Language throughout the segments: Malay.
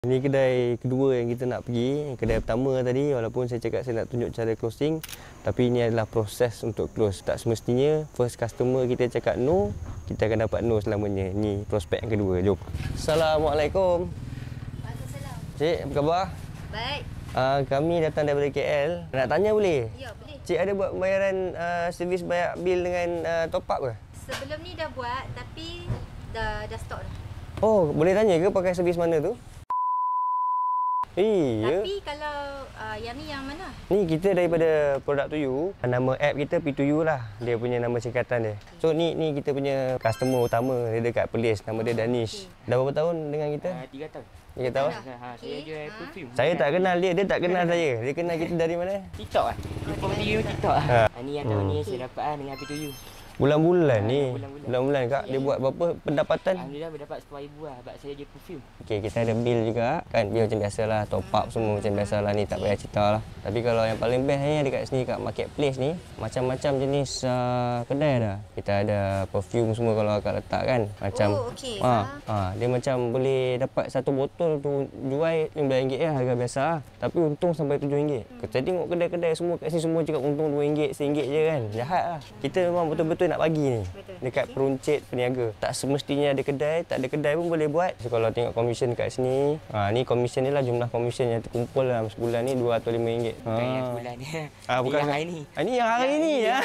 Ini kedai kedua yang kita nak pergi. Kedai pertama tadi, walaupun saya cakap saya nak tunjuk cara closing, tapi ini adalah proses untuk close. Tak semestinya first customer kita cakap no, kita akan dapat no selamanya. Ini prospek yang kedua. Jom. Assalamualaikum. Waalaikumsalam. Cik, apa khabar? Baik. Kami datang daripada KL. Nak tanya boleh? Ya, boleh. Cik ada buat pembayaran servis bayar bil dengan top up ke? Sebelum ni dah buat tapi dah stop dah. Oh, boleh tanya ke pakai servis mana tu? Iya. Tapi kalau yang ni yang mana? Ni kita daripada Product to You. Nama app kita P2U lah. Dia punya nama singkatan dia. So ni kita punya customer utama. Dia dekat Perlis. Nama dia Danish. Dah berapa tahun dengan kita? 3 tahun. 3 tahun? Saya jual perfume. Saya tak kenal dia. Dia tak kenal saya. Dia kenal kita dari mana? TikTok lah. Info video TikTok lah. Ni yang tahun ni saya dapat dengan P2U. Bulan-bulan ni. Bulan-bulan kak. Dia buat berapa pendapatan? Alhamdulillah berdapat RM10,000 lah. Sebab saya jual perfume. Okey, kita ada bil juga kan. Bil macam biasalah, top up semua macam biasalah ni, tak payah cerita lah. Tapi kalau yang paling best ni dekat sini kat marketplace ni, macam-macam jenis kedai dah. Kita ada perfume semua kalau akak letak kan. Macam okey. dia macam boleh dapat satu botol tu jual RM15 lah, harga biasa lah. Tapi untung sampai RM7. Kita tengok kedai-kedai semua kat sini semua cakap untung RM2, RM1 je kan. Jahat lah. Kita memang betul-betul nak bagi ni. Betul. Dekat peruncit peniaga. Tak semestinya ada kedai, tak ada kedai pun boleh buat. So, kalau tengok komisen kat sini, ni komisen ni lah, jumlah komisen yang terkumpul dalam sebulan ni RM205. Bukan yang sebulan ni. Bukan yang hari ni. Ini yang hari ni ya.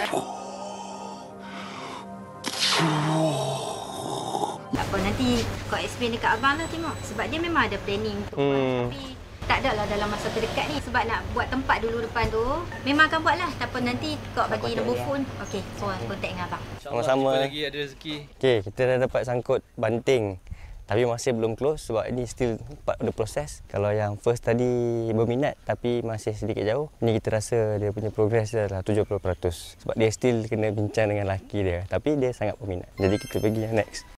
Tak apa, nanti kau explain dekat abang lah tengok. Sebab dia memang ada planning untuk buat. Tapi tak ada lah dalam masa terdekat ni. Sebab nak buat tempat dulu depan tu, memang akan buat lah. Tak apa, nanti kau bagi nombor phone. Okey, so contact dengan abang. Sama-sama. Jumpa lagi ada rezeki. Okey, kita dah dapat sangkut banting. Tapi masih belum close sebab ini still part of the process. Kalau yang first tadi berminat tapi masih sedikit jauh, ni kita rasa dia punya progress dia adalah 70%. Sebab dia still kena bincang dengan lelaki dia. Tapi dia sangat berminat. Jadi kita pergi yang next.